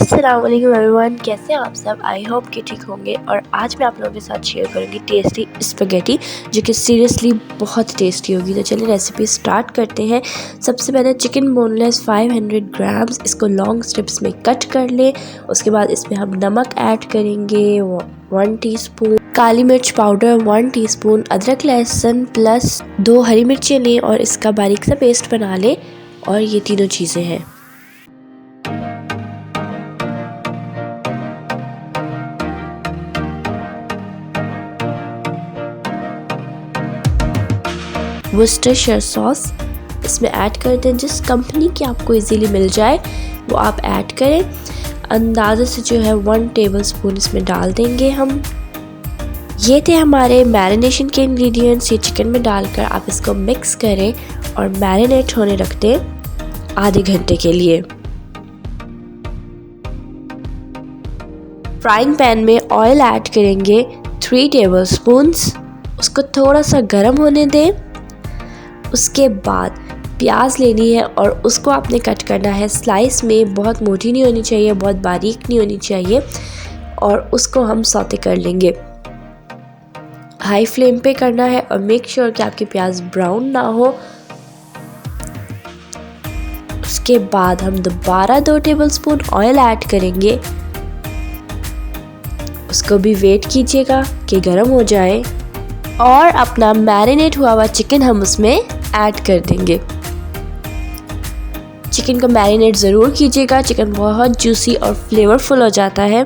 अस्सलाम वालेकुम एवरीवन, कैसे हैं आप सब। आई होप कि ठीक होंगे। और आज मैं आप लोगों के साथ शेयर करूंगी टेस्टी स्पैगेटी, जो कि सीरियसली बहुत टेस्टी होगी। तो चलिए रेसिपी स्टार्ट करते हैं। सबसे पहले चिकन बोनलेस 500 ग्राम्स, इसको लॉन्ग स्ट्रिप्स में कट कर लें। उसके बाद इसमें हम नमक ऐड करेंगे 1 टीस्पून, काली मिर्च पाउडर 1 टीस्पून, अदरक लहसुन प्लस 2 हरी मिर्चें लें और इसका बारीक सा पेस्ट बना लें। और ये तीनों चीज़ें हैं। वर्सेस्टरशायर सॉस इसमें ऐड कर दें। जिस कंपनी की आपको इजीली मिल जाए वो आप ऐड करें। अंदाज़े से जो है 1 टेबलस्पून इसमें डाल देंगे हम। ये थे हमारे मैरिनेशन के इंग्रेडिएंट्स। ये चिकन में डालकर आप इसको मिक्स करें और मैरिनेट होने रख दें आधे घंटे के लिए। फ्राइंग पैन में ऑयल ऐड करेंगे 3 टेबलस्पून्स। उसको थोड़ा सा गर्म होने दें। उसके बाद प्याज लेनी है और उसको आपने कट करना है स्लाइस में। बहुत मोटी नहीं होनी चाहिए, बहुत बारीक नहीं होनी चाहिए। और उसको हम सौते कर लेंगे। हाई फ्लेम पे करना है और मेक श्योर कि आपकी प्याज ब्राउन ना हो। उसके बाद हम दोबारा 2 टेबलस्पून ऑयल ऐड करेंगे। उसको भी वेट कीजिएगा कि गर्म हो जाए। और अपना मैरिनेट हुआ हुआ चिकन हम उसमें ऐड कर देंगे। चिकन को मैरिनेट ज़रूर कीजिएगा, चिकन बहुत जूसी और फ्लेवरफुल हो जाता है।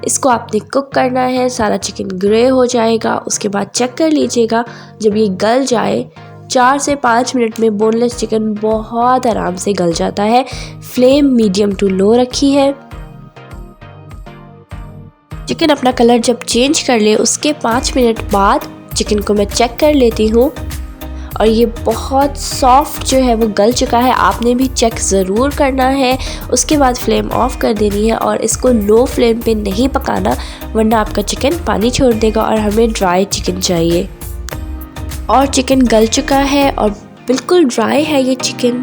इसको आपने कुक करना है, सारा चिकन ग्रे हो जाएगा। उसके बाद चेक कर लीजिएगा, जब ये गल जाए 4 से 5 मिनट में बोनलेस चिकन बहुत आराम से गल जाता है। फ्लेम मीडियम टू लो रखी है। चिकन अपना कलर जब चेंज कर ले उसके 5 मिनट बाद चिकन को मैं चेक कर लेती हूँ और ये बहुत सॉफ्ट जो है वो गल चुका है। आपने भी चेक ज़रूर करना है। उसके बाद फ्लेम ऑफ कर देनी है और इसको लो फ्लेम पे नहीं पकाना, वरना आपका चिकन पानी छोड़ देगा और हमें ड्राई चिकन चाहिए। और चिकन गल चुका है और बिल्कुल ड्राई है ये चिकन।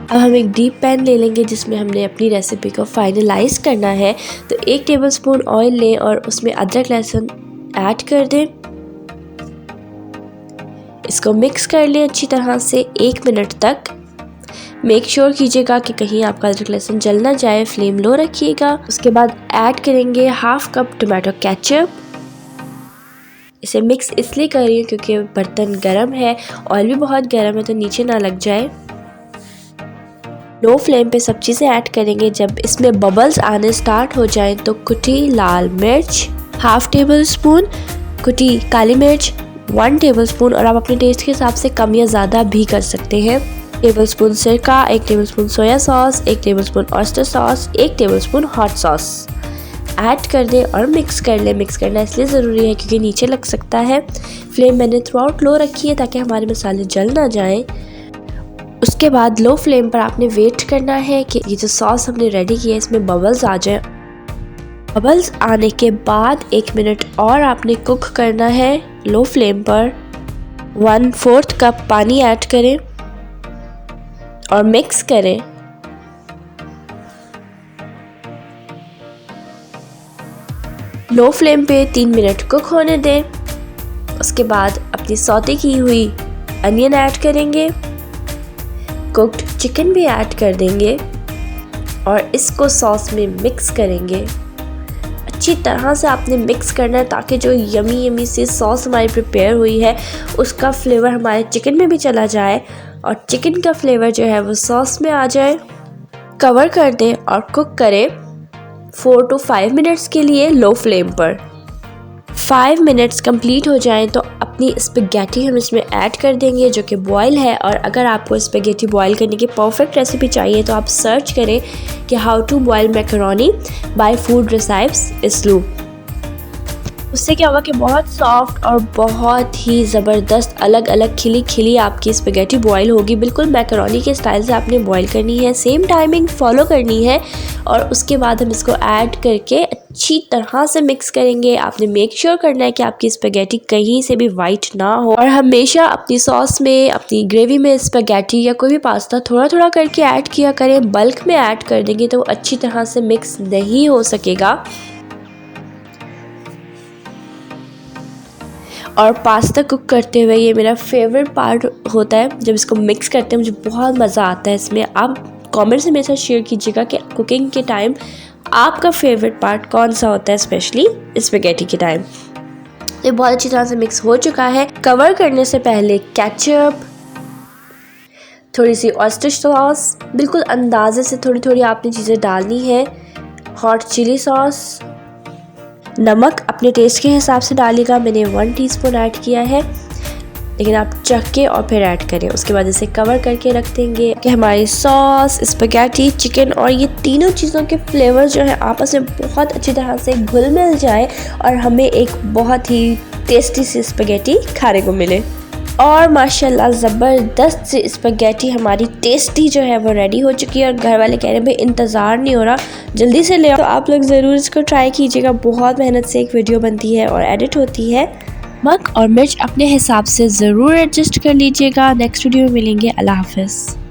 अब हम एक डीप पैन ले लेंगे जिसमें हमने अपनी रेसिपी को फाइनलाइज करना है। तो 1 टेबलस्पून ऑयल लें और उसमें अदरक लहसुन ऐड कर दें। इसको मिक्स कर लें अच्छी तरह से 1 मिनट तक। मेक श्योर कीजिएगा कि कहीं आपका अदरक लहसुन जल ना जाए। फ्लेम लो रखिएगा। उसके बाद ऐड करेंगे 1/2 कप टोमेटो केचप। इसे मिक्स इसलिए कर रही हूँ क्योंकि बर्तन गर्म है, ऑयल भी बहुत गर्म है, तो नीचे ना लग जाए। लो फ्लेम पे सब चीज़ें ऐड करेंगे। जब इसमें बबल्स आने स्टार्ट हो जाएं तो कुटी लाल मिर्च 1/2 टेबलस्पून, कुटी काली मिर्च 1 टेबलस्पून, और आप अपने टेस्ट के हिसाब से कम या ज़्यादा भी कर सकते हैं। टेबलस्पून सिरका, 1 tablespoon soya sauce, 1 tablespoon oyster sauce, 1 tablespoon hot sauce add कर दें और मिक्स कर लें। मिक्स करना इसलिए ज़रूरी है क्योंकि नीचे लग सकता है। फ्लेम मैंने थ्रू आउट लो रखी है ताकि हमारे मसाले जल ना जाएं। उसके बाद लो फ्लेम पर आपने वेट करना है कि ये जो सॉस हमने रेडी किया है इसमें बबल्स आ जाएं। बबल्स आने के बाद 1 मिनट और आपने कुक करना है लो फ्लेम पर। 1/4 कप पानी ऐड करें और मिक्स करें। लो फ्लेम पे 3 मिनट कुक होने दें। उसके बाद अपनी सौते की हुई अनियन ऐड करेंगे। कुक्ड चिकन भी ऐड कर देंगे और इसको सॉस में मिक्स करेंगे। अच्छी तरह से आपने मिक्स करना है ताकि जो यमी यमी सी सॉस हमारी प्रिपेयर हुई है उसका फ्लेवर हमारे चिकन में भी चला जाए और चिकन का फ्लेवर जो है वो सॉस में आ जाए। कवर कर दें और कुक करें 4 to 5 मिनट्स के लिए लो फ्लेम पर। 5 मिनट्स कंप्लीट हो जाएं तो अपनी स्पैगेटी हम इसमें ऐड कर देंगे जो कि बॉयल है। और अगर आपको स्पैगेटी बॉयल करने की परफेक्ट रेसिपी चाहिए तो आप सर्च करें कि how to boil macaroni by food recipes इसलू। उससे क्या होगा कि बहुत सॉफ्ट और बहुत ही ज़बरदस्त अलग अलग खिली खिली आपकी स्पैगेटी बॉयल होगी। बिल्कुल मैकरोनी के स्टाइल से आपने बॉयल करनी है। सेम टाइमिंग फॉलो करनी है और उसके बाद हम इसको ऐड करके अच्छी तरह से मिक्स करेंगे। आपने मेक श्योर करना है कि आपकी स्पैगेटी कहीं से भी वाइट ना हो, और हमेशा अपनी सॉस में, अपनी ग्रेवी में स्पैगेटी या कोई भी पास्ता थोड़ा थोड़ा करके ऐड किया करें। बल्क में ऐड कर देंगे तो अच्छी तरह से मिक्स नहीं हो सकेगा। और पास्ता कुक करते हुए ये मेरा फेवरेट पार्ट होता है, जब इसको मिक्स करते हैं मुझे बहुत मज़ा आता है इसमें। आप कमेंट से मेरे साथ शेयर कीजिएगा कि कुकिंग के टाइम आपका फेवरेट पार्ट कौन सा होता है, स्पेशली स्पैगेटी के टाइम। ये बहुत अच्छी तरह से मिक्स हो चुका है। कवर करने से पहले केचप, थोड़ी सी ऑयस्टर सॉस, बिल्कुल अंदाजे से थोड़ी थोड़ी आपने चीज़ें डालनी है। हॉट चिली सॉस, नमक अपने टेस्ट के हिसाब से डालिएगा। मैंने 1 टीस्पून ऐड किया है, लेकिन आप चख के और फिर ऐड करें। उसके बाद इसे कवर करके रख देंगे कि हमारी सॉस, स्पैगेटी, चिकन और ये तीनों चीज़ों के फ्लेवर जो है आपस में बहुत अच्छी तरह से घुल मिल जाए और हमें एक बहुत ही टेस्टी सी स्पैगेटी खाने को मिले। और माशाल्लाह ज़बरदस्त सी स्पैगेटी हमारी टेस्टी जो है वो रेडी हो चुकी है। और घर वाले कह रहे हैं भाई इंतज़ार नहीं हो रहा, जल्दी से ले आओ। तो आप लोग ज़रूर इसको ट्राई कीजिएगा। बहुत मेहनत से एक वीडियो बनती है और एडिट होती है। नमक और मिर्च अपने हिसाब से ज़रूर एडजस्ट कर लीजिएगा। नेक्स्ट वीडियो में मिलेंगे। अल्लाह हाफ़िज़।